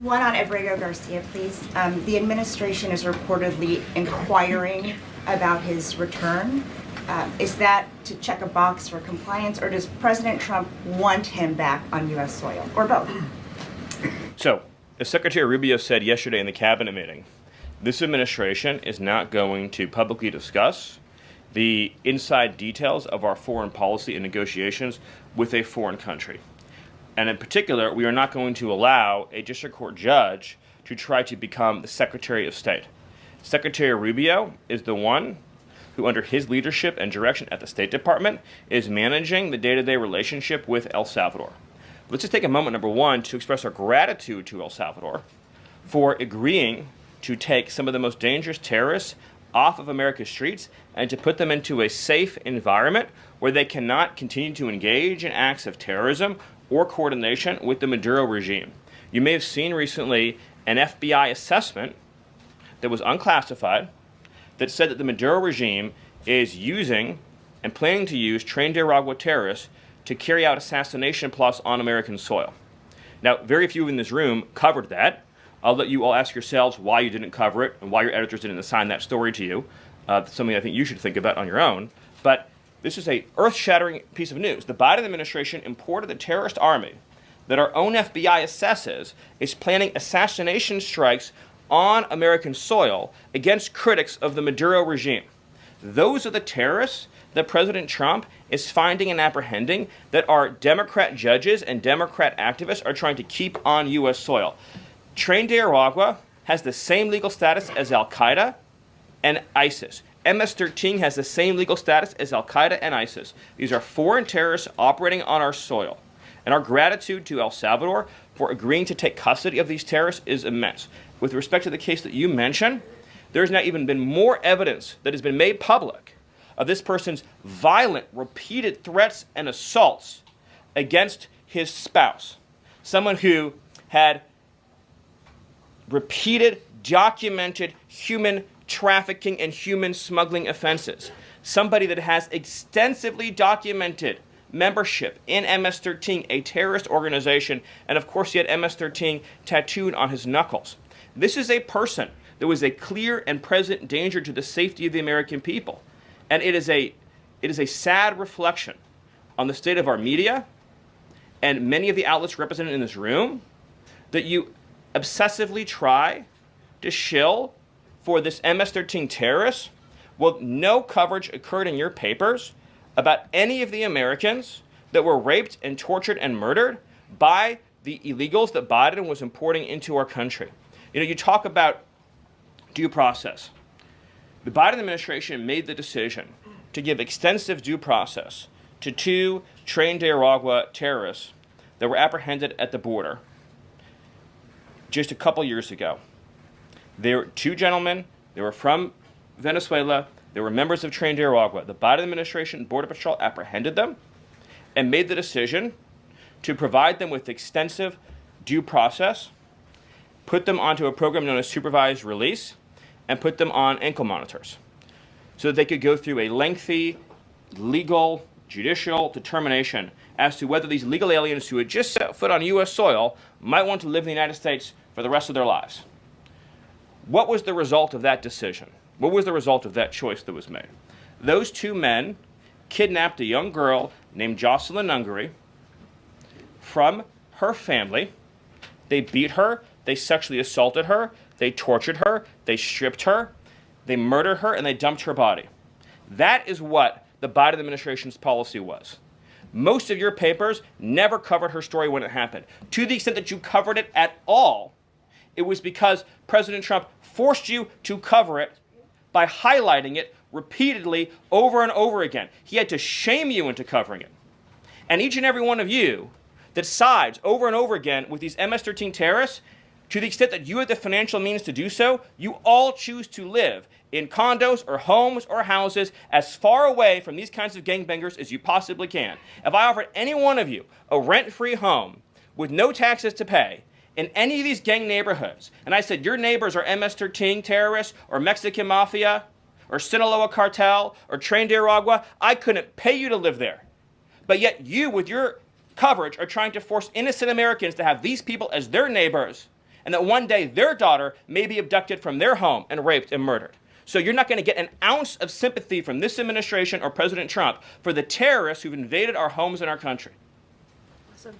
One on Abrego Garcia, please. The administration is reportedly inquiring about his return. Is that to check a box for compliance, or does President Trump want him back on U.S. soil, or both? So, as Secretary Rubio said yesterday in the cabinet meeting, this administration is not going to publicly discuss the inside details of our foreign policy and negotiations with a foreign country. And in particular, we are not going to allow a district court judge to try to become the Secretary of State. Secretary Rubio is the one who, under his leadership and direction at the State Department, is managing the day-to-day relationship with El Salvador. Let's just take a moment, number one, to express our gratitude to El Salvador for agreeing to take some of the most dangerous terrorists off of America's streets and to put them into a safe environment where they cannot continue to engage in acts of terrorism or coordination with the Maduro regime. You may have seen recently an FBI assessment that was unclassified that said that the Maduro regime is using and planning to use Trinidad terrorists to carry out assassination plots on American soil. Now, very few in this room covered that. I'll let you all ask yourselves why you didn't cover it and why your editors didn't assign that story to you. Something I think you should think about on your own. But this is a earth-shattering piece of news. The Biden administration imported the terrorist army that our own FBI assesses is planning assassination strikes on American soil against critics of the Maduro regime. Those are the terrorists that President Trump is finding and apprehending that our Democrat judges and Democrat activists are trying to keep on U.S. soil. Trinidad has the same legal status as Al-Qaeda and ISIS. MS-13 has the same legal status as Al-Qaeda and ISIS. These are foreign terrorists operating on our soil. And our gratitude to El Salvador for agreeing to take custody of these terrorists is immense. With respect to the case that you mentioned, there's now even been more evidence that has been made public of this person's violent, repeated threats and assaults against his spouse, someone who had repeated, documented human trafficking and human smuggling offenses, somebody that has extensively documented membership in MS-13, a terrorist organization, and of course he had MS-13 tattooed on his knuckles. This is a person that was a clear and present danger to the safety of the American people. And it is a sad reflection on the state of our media and many of the outlets represented in this room that you obsessively try to shill for this MS-13 terrorist. Well, no coverage occurred in your papers about any of the Americans that were raped and tortured and murdered by the illegals that Biden was importing into our country. You know, you talk about due process. The Biden administration made the decision to give extensive due process to two Trinidad terrorists that were apprehended at the border just a couple years ago. They were two gentlemen. They were from Venezuela. They were members of Trinidad. The Biden administration Border Patrol apprehended them and made the decision to provide them with extensive due process, put them onto a program known as supervised release, and put them on ankle monitors so that they could go through a lengthy legal, judicial determination as to whether these legal aliens who had just set foot on U.S. soil might want to live in the United States for the rest of their lives. What was the result of that decision? What was the result of that choice that was made? Those two men kidnapped a young girl named Jocelyn Ungary from her family. They beat her, they sexually assaulted her, they tortured her, they stripped her, they murdered her, and they dumped her body. That is what the Biden administration's policy was. Most of your papers never covered her story when it happened. To the extent that you covered it at all, it was because President Trump forced you to cover it by highlighting it repeatedly over and over again. He had to shame you into covering it. And each and every one of you that sides over and over again with these MS-13 terrorists, to the extent that you have the financial means to do so, you all choose to live in condos or homes or houses as far away from these kinds of gangbangers as you possibly can. If I offered any one of you a rent-free home with no taxes to pay in any of these gang neighborhoods, and I said your neighbors are MS-13 terrorists or Mexican mafia or Sinaloa cartel or Trinidad, I couldn't pay you to live there. But yet you, with your coverage, are trying to force innocent Americans to have these people as their neighbors and that one day their daughter may be abducted from their home and raped and murdered. So you're not going to get an ounce of sympathy from this administration or President Trump for the terrorists who've invaded our homes and our country. Awesome.